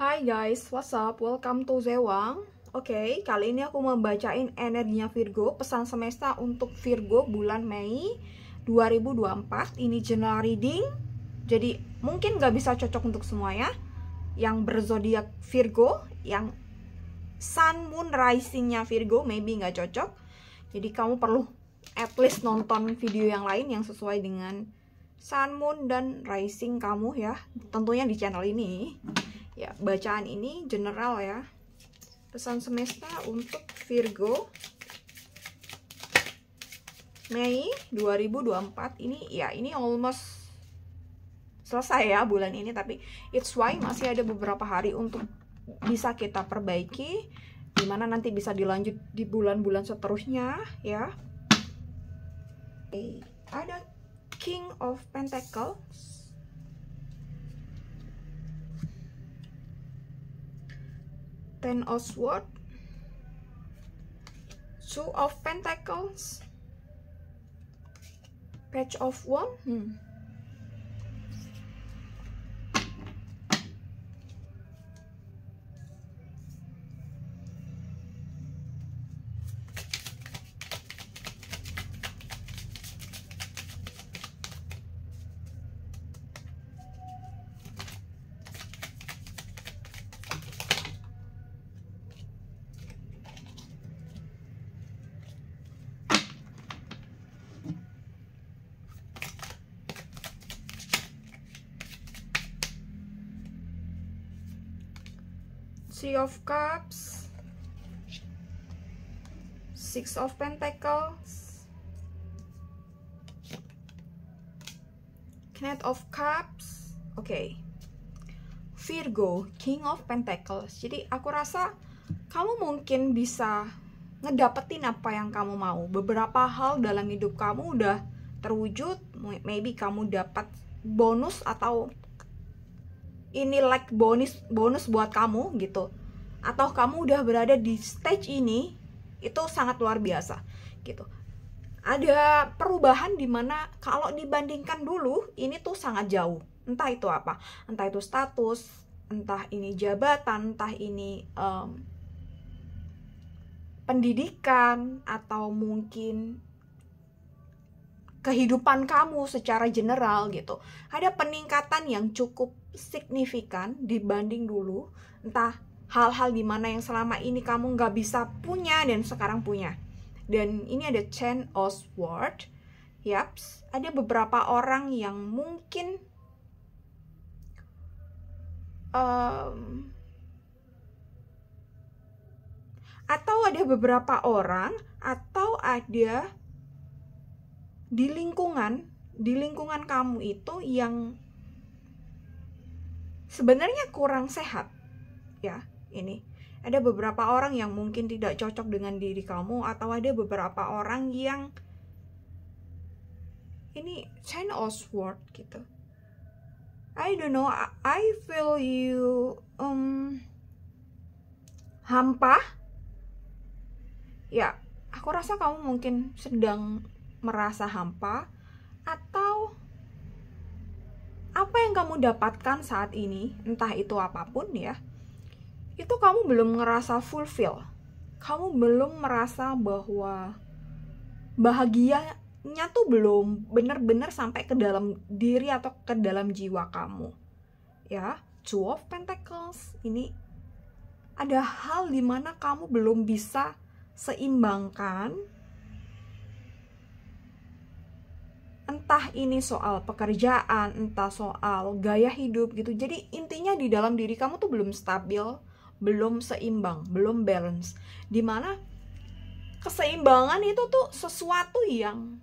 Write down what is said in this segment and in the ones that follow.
Hai guys, what's up? Welcome to Zewang. Oke, kali ini aku mau bacain energinya Virgo, pesan semesta untuk Virgo bulan Mei 2024. Ini general reading, jadi mungkin gak bisa cocok untuk semua ya. Yang berzodiak Virgo, yang Sun, Moon, Risingnya Virgo, maybe gak cocok. Jadi kamu perlu at least nonton video yang lain yang sesuai dengan Sun, Moon, dan Rising kamu ya. Tentunya di channel ini. Ya, bacaan ini general ya. Pesan semesta untuk Virgo Mei 2024 ini ya, ini almost selesai ya bulan ini, tapi it's why masih ada beberapa hari untuk bisa kita perbaiki, dimana nanti bisa dilanjut di bulan-bulan seterusnya ya. Ada King of Pentacles, Ten of Swords, Two of Pentacles, Page of Wands, Three of Cups, Six of Pentacles, Knight of Cups. Oke. Virgo, King of Pentacles. Jadi aku rasa kamu mungkin bisa ngedapetin apa yang kamu mau. Beberapa hal dalam hidup kamu udah terwujud. Maybe kamu dapat bonus, atau ini like bonus buat kamu gitu, atau kamu udah berada di stage ini, itu sangat luar biasa gitu. Ada perubahan dimana kalau dibandingkan dulu ini tuh sangat jauh. Entah itu apa, entah itu status, entah ini jabatan, entah ini pendidikan, atau mungkin kehidupan kamu secara general gitu. Ada peningkatan yang cukup signifikan dibanding dulu. Entah hal-hal dimana yang selama ini kamu nggak bisa punya dan sekarang punya. Dan ini ada Ten of Swords. Yaps, ada beberapa orang yang mungkin atau ada beberapa orang, atau ada di lingkungan kamu itu yang sebenarnya kurang sehat ya. Ini ada beberapa orang yang mungkin tidak cocok dengan diri kamu, atau ada beberapa orang yang ini Ten of Swords gitu. I don't know, I feel you hampa ya. Aku rasa kamu mungkin sedang merasa hampa, atau apa yang kamu dapatkan saat ini, entah itu apapun ya, itu kamu belum ngerasa fulfill. Kamu belum merasa bahwa bahagianya tuh belum bener-bener sampai ke dalam diri atau ke dalam jiwa kamu ya. Two of Pentacles, ini ada hal dimana kamu belum bisa seimbangkan. Entah ini soal pekerjaan, entah soal gaya hidup gitu. Jadi intinya di dalam diri kamu tuh belum stabil, belum seimbang, belum balance. Dimana keseimbangan itu tuh sesuatu yang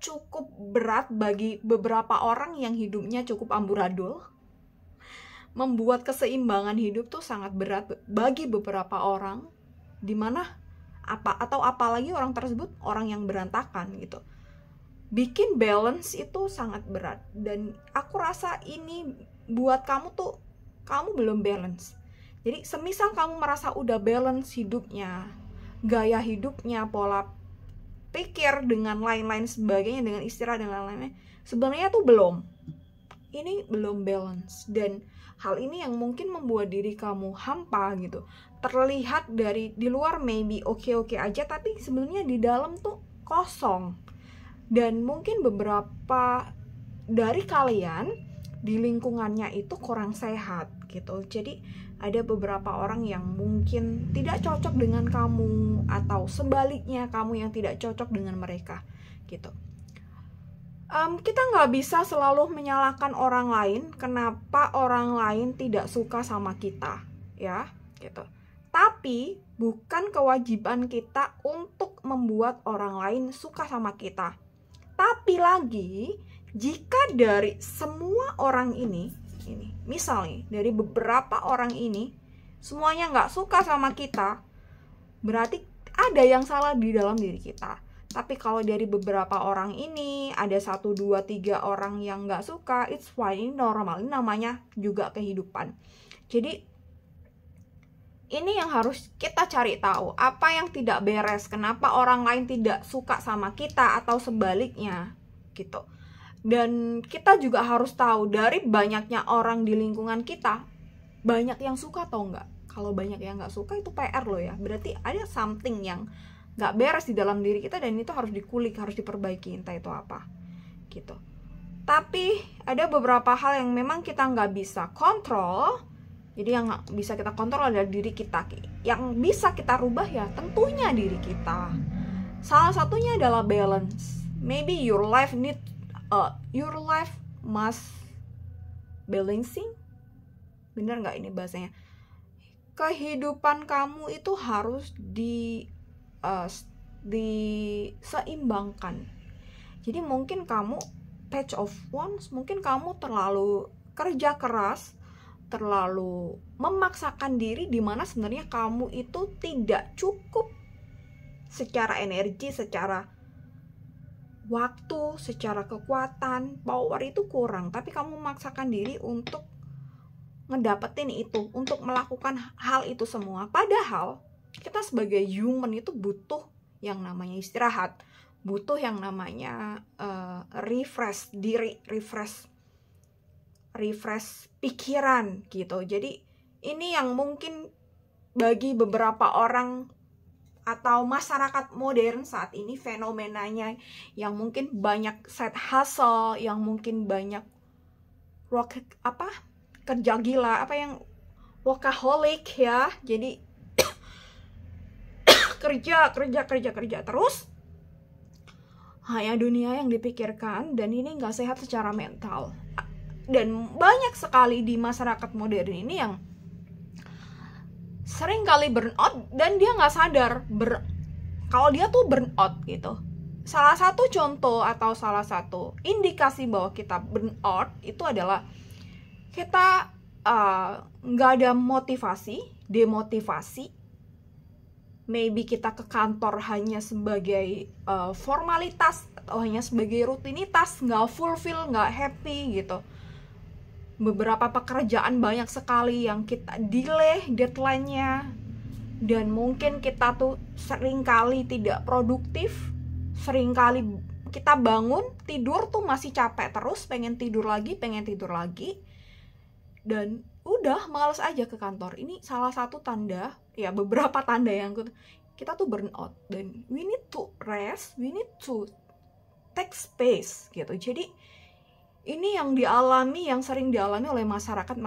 cukup berat bagi beberapa orang yang hidupnya cukup amburadul. Membuat keseimbangan hidup tuh sangat berat bagi beberapa orang. Dimana atau apalagi orang tersebut orang yang berantakan gitu. Bikin balance itu sangat berat. Dan aku rasa ini buat kamu tuh, kamu belum balance. Jadi semisal kamu merasa udah balance hidupnya, gaya hidupnya, pola pikir, dengan lain-lain sebagainya, dengan istirahat dan lain-lainnya, sebenarnya tuh belum. Ini belum balance. Dan Hal ini yang mungkin membuat diri kamu hampa gitu. Terlihat dari di luar maybe oke-oke aja, tapi sebenarnya di dalam tuh kosong. Dan mungkin beberapa dari kalian di lingkungannya itu kurang sehat gitu. Jadi ada beberapa orang yang mungkin tidak cocok dengan kamu, atau sebaliknya kamu yang tidak cocok dengan mereka gitu. Kita nggak bisa selalu menyalahkan orang lain kenapa orang lain tidak suka sama kita, ya gitu. Tapi bukan kewajiban kita untuk membuat orang lain suka sama kita. Tapi lagi, jika dari semua orang ini misalnya dari beberapa orang ini semuanya nggak suka sama kita, berarti ada yang salah di dalam diri kita. Tapi kalau dari beberapa orang ini ada 1, 2, 3 orang yang nggak suka, it's fine, normal. Ini namanya juga kehidupan. Jadi ini yang harus kita cari tahu, apa yang tidak beres, kenapa orang lain tidak suka sama kita atau sebaliknya gitu. Dan kita juga harus tahu dari banyaknya orang di lingkungan kita, banyak yang suka atau enggak. Kalau banyak yang nggak suka itu PR loh ya, berarti ada something yang nggak beres di dalam diri kita, dan itu harus dikulik, harus diperbaiki, entah itu apa gitu. Tapi ada beberapa hal yang memang kita nggak bisa kontrol. Jadi yang nggak bisa kita kontrol adalah diri kita. Yang bisa kita rubah ya tentunya diri kita. Salah satunya adalah balance. Maybe your life must balancing. Bener nggak ini bahasanya? Kehidupan kamu itu harus diseimbangkan. Jadi mungkin kamu patch of once, mungkin kamu terlalu kerja keras, terlalu memaksakan diri, di mana sebenarnya kamu itu tidak cukup secara energi, secara waktu, secara kekuatan, power itu kurang, tapi kamu memaksakan diri untuk ngedapetin itu, untuk melakukan hal itu semua. Padahal kita sebagai human itu butuh yang namanya istirahat, butuh yang namanya refresh diri, refresh pikiran gitu. Jadi ini yang mungkin bagi beberapa orang atau masyarakat modern saat ini fenomenanya, yang mungkin banyak side hustle, yang mungkin banyak kerja gila, yang workaholic ya. Jadi kerja terus, hanya dunia yang dipikirkan, dan ini nggak sehat secara mental. Dan banyak sekali di masyarakat modern ini yang sering kali burn out, dan dia nggak sadar kalau dia tuh burn out gitu. Salah satu contoh atau salah satu indikasi bahwa kita burn out itu adalah kita nggak ada motivasi, demotivasi. Maybe kita ke kantor hanya sebagai formalitas atau hanya sebagai rutinitas, nggak fulfill, nggak happy gitu. Beberapa pekerjaan banyak sekali yang kita delay deadline-nya, dan mungkin kita tuh seringkali tidak produktif, seringkali kita bangun tidur tuh masih capek terus, pengen tidur lagi, dan udah males aja ke kantor. Ini salah satu tanda, ya beberapa tanda yang kita tuh burn out, dan we need to rest, we need to take space gitu. Jadi ini yang sering dialami oleh masyarakat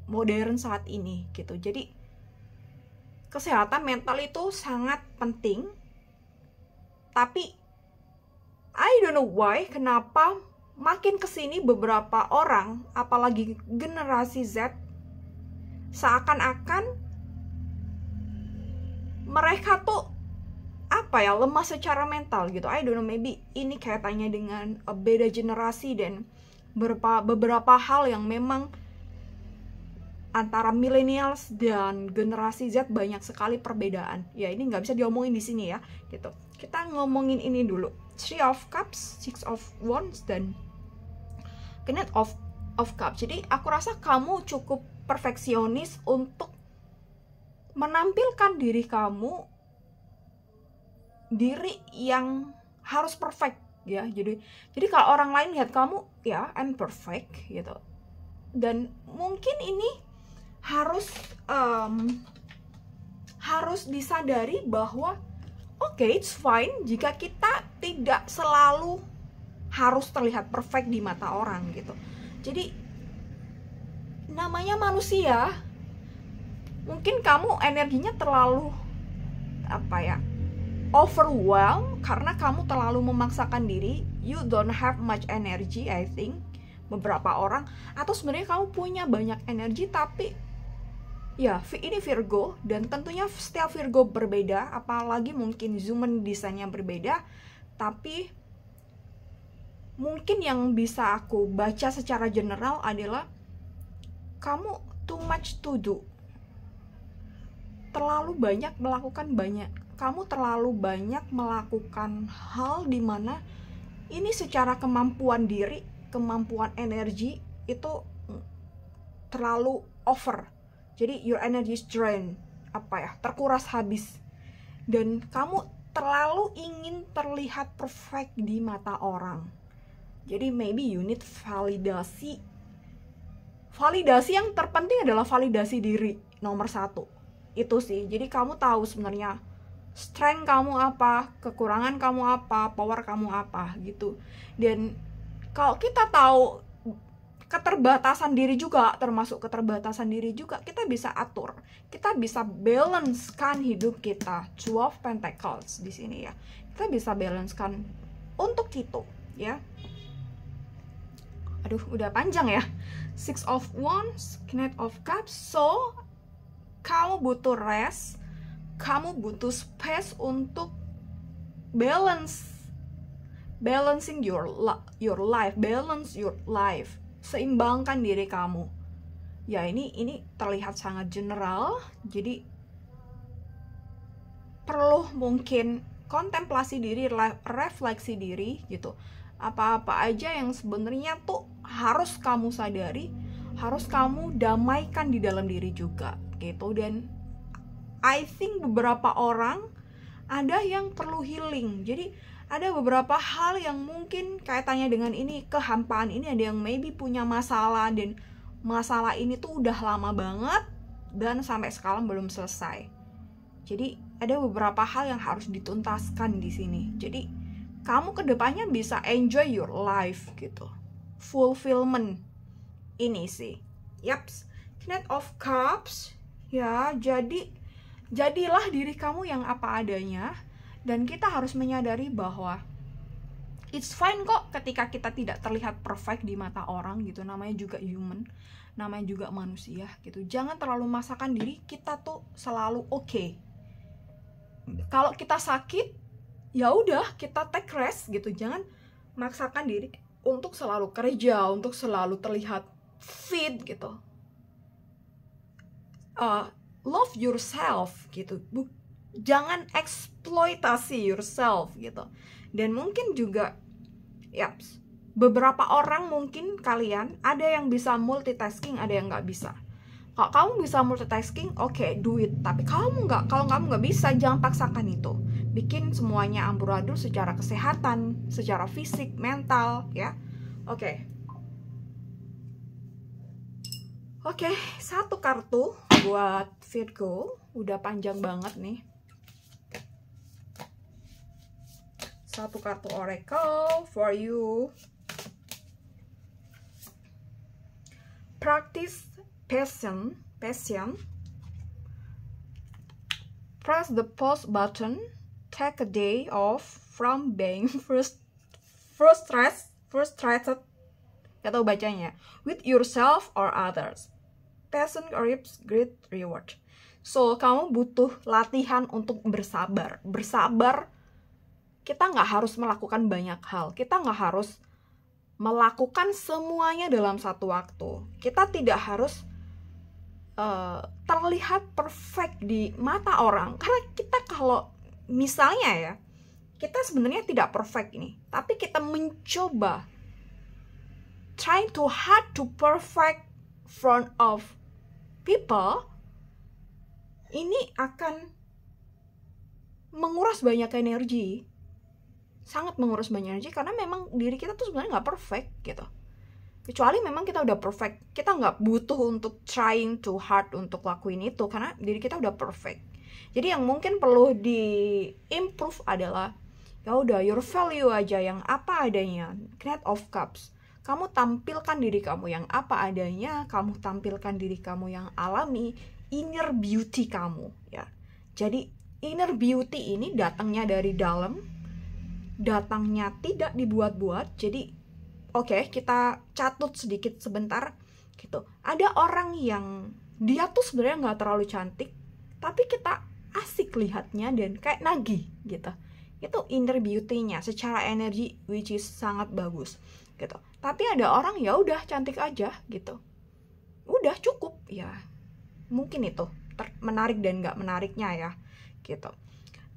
modern saat ini gitu. Jadi kesehatan mental itu sangat penting, tapi I don't know why, kenapa makin kesini beberapa orang, apalagi generasi Z, seakan-akan mereka tuh lemah secara mental gitu. I don't know, maybe ini kaitannya dengan beda generasi dan beberapa hal yang memang antara millennials dan generasi Z banyak sekali perbedaan. Ya ini nggak bisa diomongin di sini ya gitu. Kita ngomongin ini dulu. 3 of Cups, 6 of Wands, dan Knight of Cups. Jadi aku rasa kamu cukup perfeksionis untuk menampilkan diri kamu, diri yang harus perfect ya. Jadi kalau orang lain lihat kamu, ya I'm perfect gitu, Dan mungkin ini harus disadari bahwa it's fine jika kita tidak selalu harus terlihat perfect di mata orang gitu. Jadi namanya manusia, mungkin kamu energinya terlalu overwhelmed karena kamu terlalu memaksakan diri. You don't have much energy, I think, beberapa orang. Atau sebenarnya kamu punya banyak energi, tapi ya ini Virgo, dan tentunya setiap Virgo berbeda, apalagi mungkin human design-nya berbeda. Tapi mungkin yang bisa aku baca secara general adalah kamu too much to do, terlalu banyak melakukan kamu terlalu banyak melakukan hal dimana ini secara kemampuan diri, kemampuan energi itu terlalu over. Jadi your energy is drained, terkuras habis, dan kamu terlalu ingin terlihat perfect di mata orang. Jadi maybe you need validasi yang terpenting adalah validasi diri nomor 1 itu sih. Jadi kamu tahu sebenarnya strength kamu apa, kekurangan kamu apa, power kamu apa gitu. Dan kalau kita tahu keterbatasan diri juga, termasuk keterbatasan diri juga, kita bisa atur, kita bisa balancekan hidup kita. 12 Pentacles di sini ya, kita bisa balancekan untuk itu ya. Aduh, udah panjang ya. 6 of Wands, Knight of Cups. So kamu butuh rest, kamu butuh space untuk balancing your life, balance your life, seimbangkan diri kamu. Ya ini terlihat sangat general, jadi perlu mungkin kontemplasi diri, refleksi diri gitu. Apa-apa aja yang sebenarnya tuh harus kamu sadari, harus kamu damaikan di dalam diri juga gitu. Dan I think beberapa orang ada yang perlu healing. Jadi ada beberapa hal yang mungkin kaitannya dengan ini, kehampaan ini. Ada yang maybe punya masalah, dan masalah ini tuh udah lama banget dan sampai sekarang belum selesai. Jadi ada beberapa hal yang harus dituntaskan di sini. Jadi kamu kedepannya bisa enjoy your life gitu, fulfillment ini sih. Yaps, Knight of Cups ya. Jadilah diri kamu yang apa adanya, dan kita harus menyadari bahwa it's fine kok ketika kita tidak terlihat perfect di mata orang gitu. Namanya juga human, namanya juga manusia gitu. Jangan terlalu memaksakan diri kita tuh selalu oke. Kalau kita sakit, ya udah kita take rest gitu. Jangan maksakan diri untuk selalu kerja, untuk selalu terlihat fit gitu. Love yourself gitu. Jangan eksploitasi yourself gitu. Dan mungkin juga beberapa orang, mungkin kalian ada yang bisa multitasking, ada yang nggak bisa. Kalau kamu bisa multitasking, oke, do it. Tapi kalau kamu nggak bisa, jangan paksakan itu. Bikin semuanya amburadul secara kesehatan, secara fisik, mental ya. Oke, satu kartu buat Virgo. Udah panjang banget nih. Satu kartu Oracle for you. Practice passion. Press the pause button. Take a day off from being frustrated. Gak tau bacanya. With yourself or others. Passion reaps great reward. So, kamu butuh latihan untuk bersabar. Bersabar, kita nggak harus melakukan banyak hal. Kita nggak harus melakukan semuanya dalam satu waktu. Kita tidak harus terlihat perfect di mata orang. Karena kita kalau misalnya ya, kita sebenarnya tidak perfect ini. Tapi kita mencoba trying too hard to perfect front of people, ini akan menguras banyak energi, sangat menguras banyak energi, karena memang diri kita tuh sebenarnya nggak perfect gitu. Kecuali memang kita udah perfect, kita nggak butuh untuk trying too hard untuk lakuin itu, karena diri kita udah perfect. Jadi yang mungkin perlu di improve adalah ya udah your value aja yang apa adanya. Knight of Cups, kamu tampilkan diri kamu yang apa adanya, kamu tampilkan diri kamu yang alami, inner beauty kamu ya. Jadi inner beauty ini datangnya dari dalam, datangnya tidak dibuat-buat. Jadi oke, kita catut sedikit sebentar gitu. Ada orang yang dia tuh sebenarnya nggak terlalu cantik, tapi kita asik lihatnya dan kayak nagih gitu. Itu inner beauty-nya secara energi, which is sangat bagus gitu. Tapi ada orang ya udah cantik aja gitu, udah cukup ya. Mungkin itu menarik dan nggak menariknya ya gitu.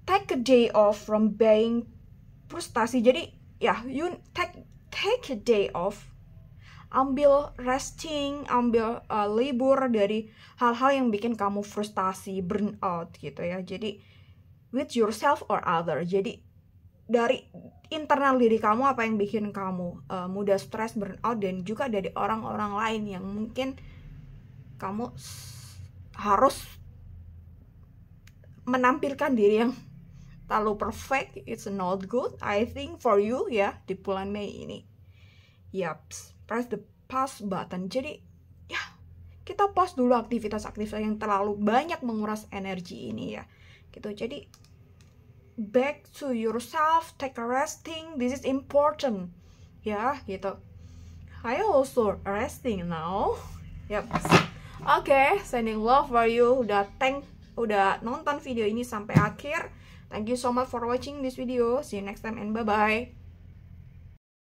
Take a day off from being frustasi. Jadi ya, you take a day off, ambil resting, ambil libur dari hal-hal yang bikin kamu frustasi, burn out gitu ya. Jadi with yourself or other. Jadi dari internal diri kamu apa yang bikin kamu mudah stres, burn out, dan juga dari orang-orang lain yang mungkin kamu harus menampilkan diri yang terlalu perfect. It's not good, I think, for you ya di bulan Mei ini. Yaps, press the pause button. Jadi ya, kita pause dulu aktivitas-aktivitas yang terlalu banyak menguras energi ini ya gitu. Jadi back to yourself, take a resting, this is important ya gitu. I also resting now. Yep. Oke, sending love for you. Udah nonton video ini sampai akhir. Thank you so much for watching this video. See you next time and bye bye.